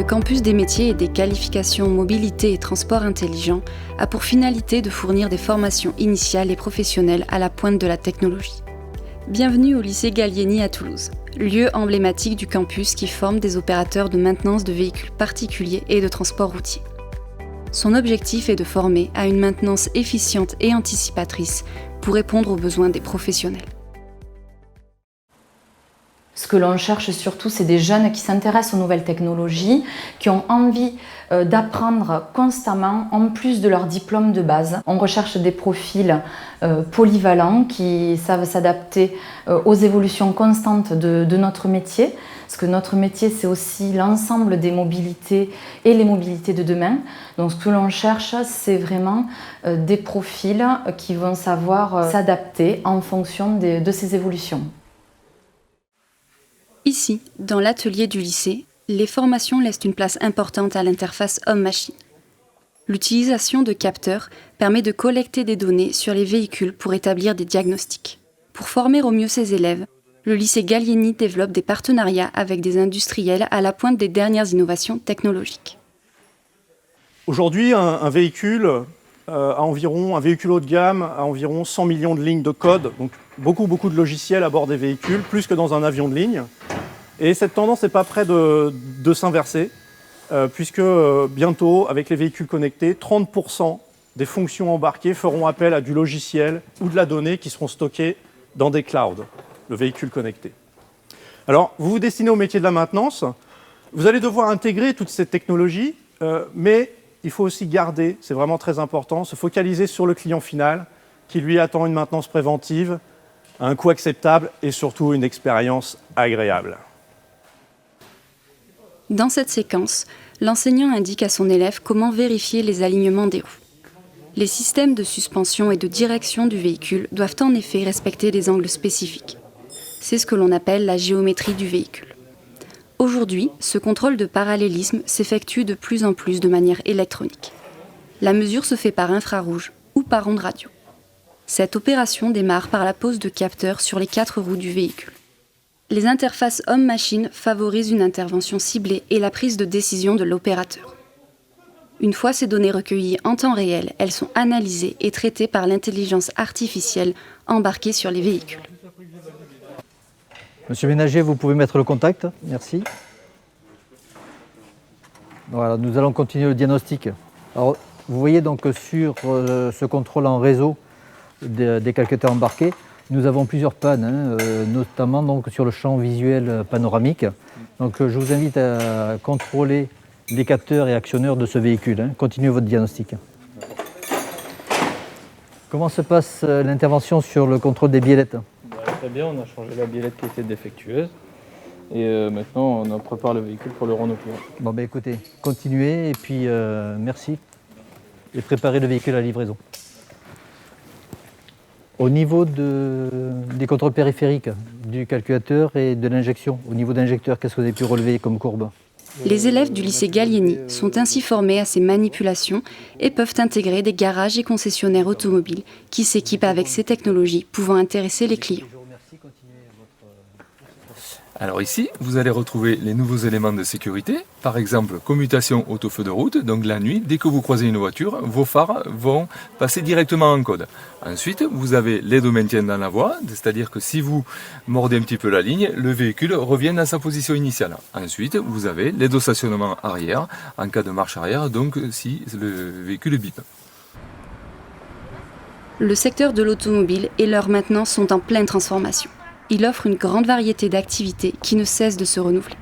campus des métiers et des qualifications mobilité et transport intelligent a pour finalité de fournir des formations initiales et professionnelles à la pointe de la technologie. Bienvenue au lycée Gallieni à Toulouse, lieu emblématique du campus qui forme des opérateurs de maintenance de véhicules particuliers et de transport routier. Son objectif est de former à une maintenance efficiente et anticipatrice pour répondre aux besoins des professionnels. Ce que l'on cherche surtout, c'est des jeunes qui s'intéressent aux nouvelles technologies, qui ont envie d'apprendre constamment en plus de leur diplôme de base. On recherche des profils polyvalents qui savent s'adapter aux évolutions constantes de notre métier, parce que notre métier, c'est aussi l'ensemble des mobilités et les mobilités de demain. Donc ce que l'on cherche, c'est vraiment des profils qui vont savoir s'adapter en fonction de ces évolutions. Ici, dans l'atelier du lycée, les formations laissent une place importante à l'interface homme-machine. L'utilisation de capteurs permet de collecter des données sur les véhicules pour établir des diagnostics. Pour former au mieux ses élèves, le lycée Gallieni développe des partenariats avec des industriels à la pointe des dernières innovations technologiques. Aujourd'hui, un véhicule un véhicule haut de gamme a environ 100 millions de lignes de code, donc beaucoup de logiciels à bord des véhicules, plus que dans un avion de ligne. Et cette tendance n'est pas près de s'inverser, puisque bientôt, avec les véhicules connectés, 30% des fonctions embarquées feront appel à du logiciel ou de la donnée qui seront stockées dans des clouds, le véhicule connecté. Alors, vous vous destinez au métier de la maintenance, vous allez devoir intégrer toutes ces technologies, mais il faut aussi garder, c'est vraiment très important, se focaliser sur le client final qui lui attend une maintenance préventive, à un coût acceptable et surtout une expérience agréable. Dans cette séquence, l'enseignant indique à son élève comment vérifier les alignements des roues. Les systèmes de suspension et de direction du véhicule doivent en effet respecter des angles spécifiques. C'est ce que l'on appelle la géométrie du véhicule. Aujourd'hui, ce contrôle de parallélisme s'effectue de plus en plus de manière électronique. La mesure se fait par infrarouge ou par onde radio. Cette opération démarre par la pose de capteurs sur les 4 roues du véhicule. Les interfaces homme-machine favorisent une intervention ciblée et la prise de décision de l'opérateur. Une fois ces données recueillies en temps réel, elles sont analysées et traitées par l'intelligence artificielle embarquée sur les véhicules. Monsieur Ménager, vous pouvez mettre le contact, merci. Voilà, nous allons continuer le diagnostic. Alors, vous voyez donc sur ce contrôle en réseau des calculateurs embarqués, nous avons plusieurs pannes, notamment donc, sur le champ visuel panoramique. Donc, je vous invite à contrôler les capteurs et actionneurs de ce véhicule. Continuez votre diagnostic. Comment se passe l'intervention sur le contrôle des biellettes ? Très bien, on a changé la biellette qui était défectueuse et maintenant on prépare le véhicule pour le rendre au client. Bon ben écoutez, continuez et puis merci et préparez le véhicule à la livraison. Au niveau des contrôles périphériques du calculateur et de l'injection, au niveau d'injecteur, qu'est-ce que vous avez pu relever comme courbe ? Les élèves du lycée Gallieni sont ainsi formés à ces manipulations et peuvent intégrer des garages et concessionnaires automobiles qui s'équipent avec ces technologies pouvant intéresser les clients. Alors ici, vous allez retrouver les nouveaux éléments de sécurité, par exemple commutation auto-feu de route, donc la nuit, dès que vous croisez une voiture, vos phares vont passer directement en code. Ensuite, vous avez l'aide au maintien dans la voie, c'est-à-dire que si vous mordez un petit peu la ligne, le véhicule revient dans sa position initiale. Ensuite, vous avez l'aide au stationnement arrière, en cas de marche arrière, donc si le véhicule bip. Le secteur de l'automobile et leur maintenance sont en pleine transformation. Il offre une grande variété d'activités qui ne cessent de se renouveler.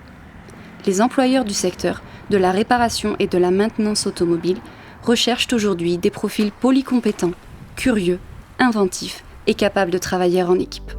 Les employeurs du secteur, de la réparation et de la maintenance automobile, recherchent aujourd'hui des profils polycompétents, curieux, inventifs et capables de travailler en équipe.